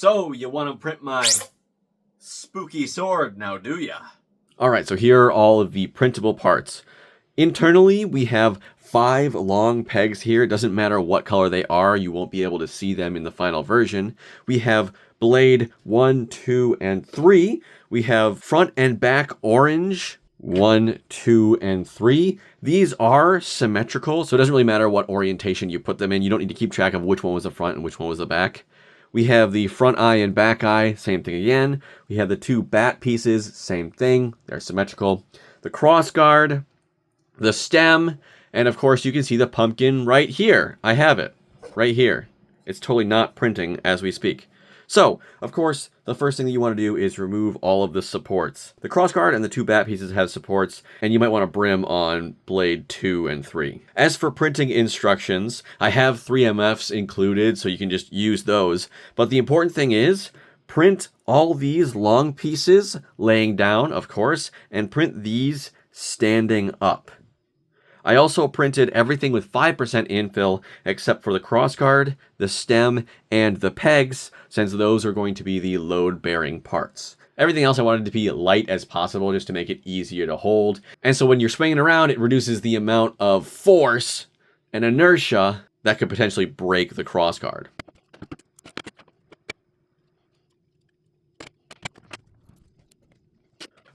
So, you want to print my spooky sword now, do ya? Alright, so here are all of the printable parts. Internally, we have 5 long pegs here. It doesn't matter what color they are, you won't be able to see them in the final version. We have blade 1, 2, and 3. We have front and back orange 1, 2, and 3. These are symmetrical, so it doesn't really matter what orientation you put them in. You don't need to keep track of which one was the front and which one was the back. We have the front eye and back eye, same thing again. We have the 2 bat pieces, same thing. They're symmetrical. The cross guard, the stem, and of course you can see the pumpkin right here. I have it right here. It's totally not printing as we speak. So, of course, the first thing that you want to do is remove all of the supports. The crossguard and the 2 bat pieces have supports, and you might want to brim on blade 2 and 3. As for printing instructions, I have 3MFs included, so you can just use those. But the important thing is, print all these long pieces laying down, of course, and print these standing up. I also printed everything with 5% infill except for the crossguard, the stem, and the pegs, since those are going to be the load-bearing parts. Everything else I wanted to be light as possible just to make it easier to hold. And so when you're swinging around, it reduces the amount of force and inertia that could potentially break the crossguard.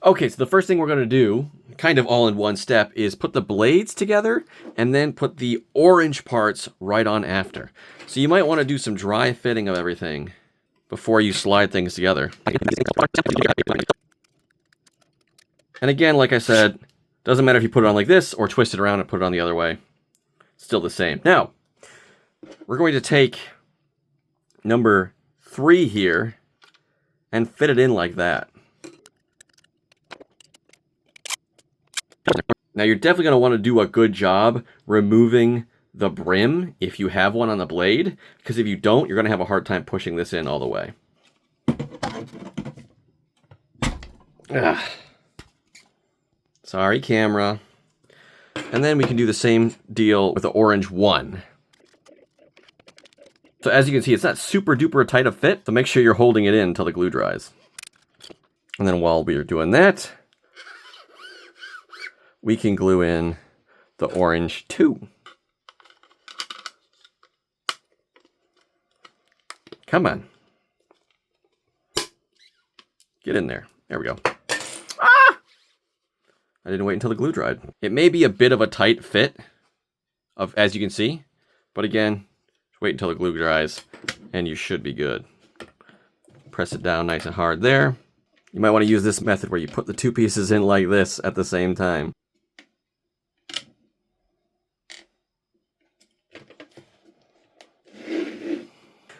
Okay, so the first thing we're going to do, kind of all in one step, is put the blades together and then put the orange parts right on after. So you might want to do some dry fitting of everything before you slide things together. And again, like I said, doesn't matter if you put it on like this or twist it around and put it on the other way. Still the same. Now, we're going to take number 3 here and fit it in like that. Now you're definitely going to want to do a good job removing the brim if you have one on the blade, because if you don't, you're going to have a hard time pushing this in all the way. Ugh. Sorry, camera. And then we can do the same deal with the orange 1. So as you can see, it's not super duper tight a fit, so make sure you're holding it in until the glue dries. And then while we're doing that, we can glue in the orange 2. Come on. Get in there. There we go. Ah! I didn't wait until the glue dried. It may be a bit of a tight fit, as you can see, but again, wait until the glue dries and you should be good. Press it down nice and hard there. You might want to use this method where you put the 2 pieces in like this at the same time.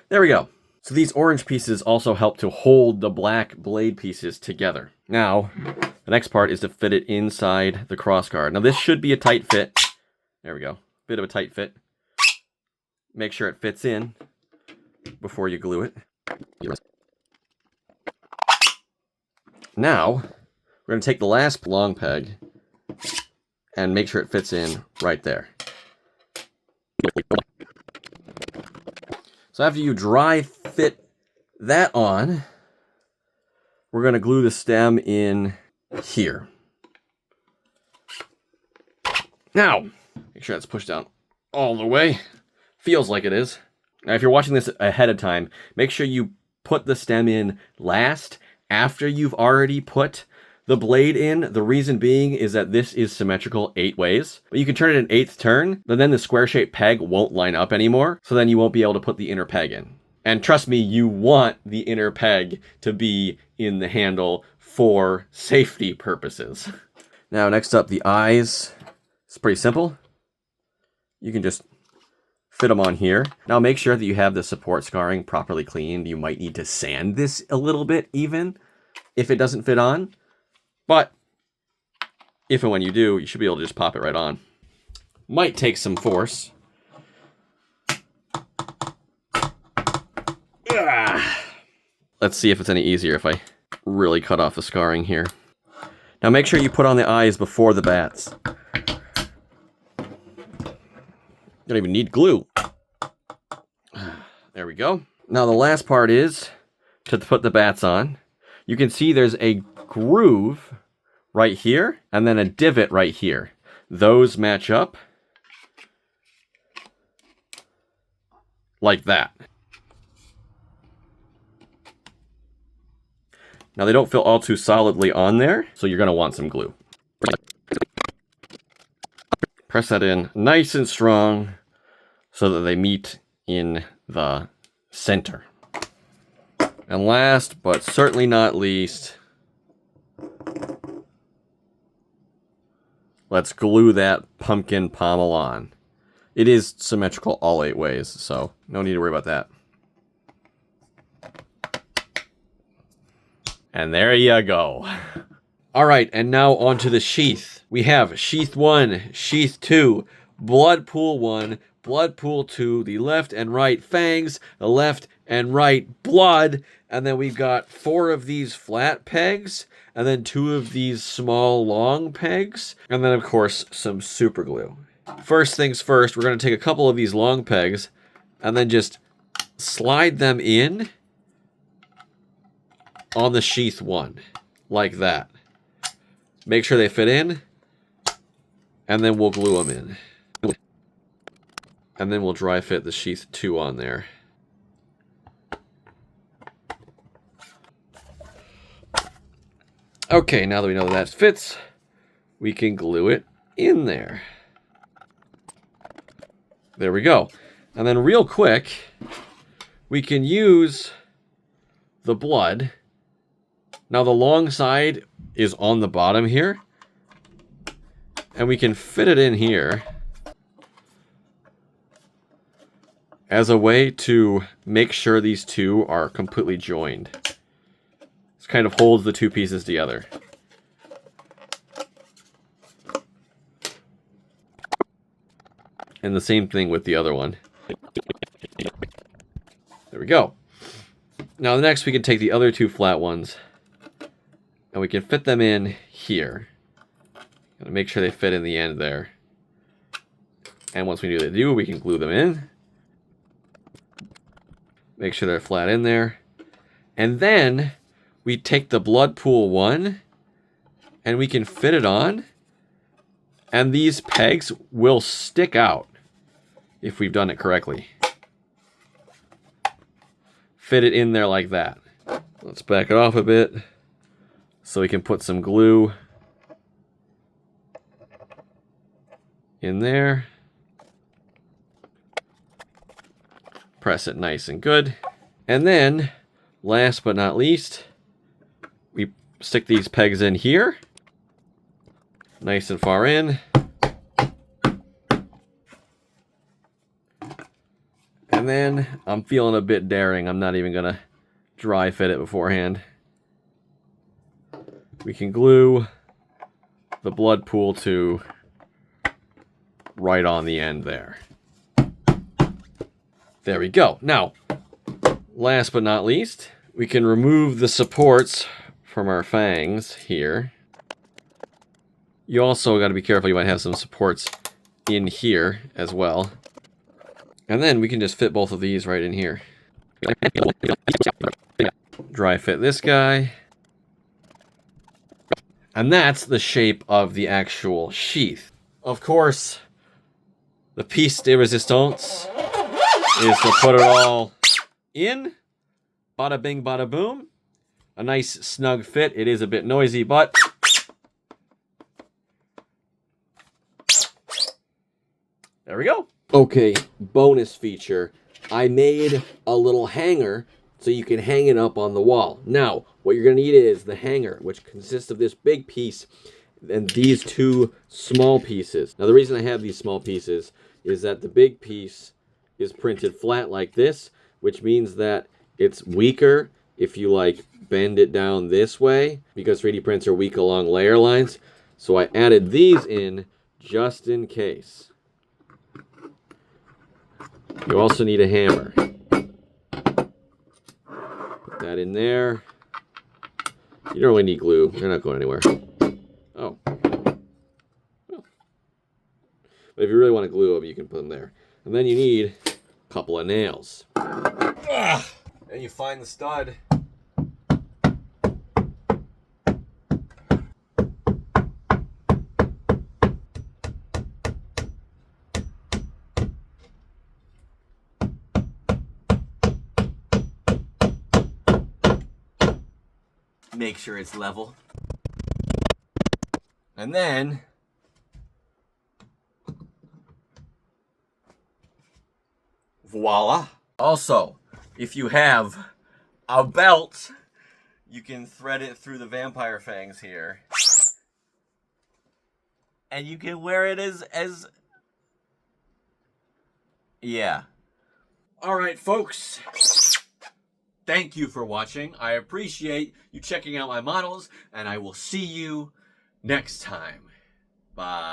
There we go. So these orange pieces also help to hold the black blade pieces together. Now, the next part is to fit it inside the crossguard. Now this should be a tight fit. There we go. Bit of a tight fit. Make sure it fits in before you glue it. Now, we're going to take the last long peg and make sure it fits in right there. So after you dry fit that on, we're going to glue the stem in here. Now, make sure that's pushed down all the way. Feels like it is. Now, if you're watching this ahead of time, make sure you put the stem in last after you've already put the blade in. The reason being is that this is symmetrical 8 ways, but you can turn it an 8th turn, but then the square-shaped peg won't line up anymore, so then you won't be able to put the inner peg in. And trust me, you want the inner peg to be in the handle for safety purposes. Now, next up, the eyes. It's pretty simple. You can just fit them on here. Now, make sure that you have the support scarring properly cleaned. You might need to sand this a little bit even if it doesn't fit on. But if and when you do, you should be able to just pop it right on. Might take some force. Let's see if it's any easier if I really cut off the scarring here. Now make sure you put on the eyes before the bats. You don't even need glue. There we go. Now the last part is to put the bats on. You can see there's a groove right here and then a divot right here. Those match up like that. Now they don't feel all too solidly on there, so you're going to want some glue. Press that in nice and strong so that they meet in the center. And last, but certainly not least, let's glue that pumpkin pommel on. It is symmetrical all 8 ways, so no need to worry about that. And there you go. All right, and now onto the sheath. We have sheath 1, sheath 2, blood pool 1, blood pool 2, the left and right fangs, the left and right blood, and then we've got 4 of these flat pegs, and then 2 of these small long pegs, and then of course some super glue. First things first, we're going to take a couple of these long pegs and then just slide them in on the sheath 1, like that. Make sure they fit in, and then we'll glue them in. And then we'll dry fit the sheath 2 on there. Okay, now that we know that fits, we can glue it in there. There we go. And then real quick, we can use the blood. Now the long side is on the bottom here, and we can fit it in here as a way to make sure these two are completely joined. This kind of holds the 2 pieces together. And the same thing with the other one. There we go. Now next we can take the other 2 flat ones and we can fit them in here. Gotta make sure they fit in the end there. And once we do, we can glue them in. Make sure they're flat in there. And then we take the blood pool 1 and we can fit it on. And these pegs will stick out if we've done it correctly. Fit it in there like that. Let's back it off a bit so we can put some glue in there. Press it nice and good. And then, last but not least, we stick these pegs in here. Nice and far in. And then, I'm feeling a bit daring. I'm not even going to dry fit it beforehand. We can glue the blood pool to right on the end there. There we go. Now, last but not least, we can remove the supports from our fangs here. You also got to be careful, you might have some supports in here as well. And then we can just fit both of these right in here. Dry fit this guy. And that's the shape of the actual sheath. Of course, the piece de resistance is to put it all in. Bada bing, bada boom. A nice snug fit. It is a bit noisy, but there we go. Okay, bonus feature. I made a little hanger so you can hang it up on the wall. Now, what you're going to need is the hanger, which consists of this big piece and these 2 small pieces. Now, the reason I have these small pieces is that the big piece is printed flat like this, which means that it's weaker if you like bend it down this way, because 3D prints are weak along layer lines. So I added these in just in case. You also need a hammer. Put that in there. You don't really need glue. They're not going anywhere. Oh. But if you really want to glue them, you can put them there. And then you need a couple of nails. And you find the stud make sure it's level. And then voila. Also, if you have a belt, you can thread it through the vampire fangs here. And you can wear it as yeah. Alright, folks. Thank you for watching. I appreciate you checking out my models, and I will see you next time. Bye.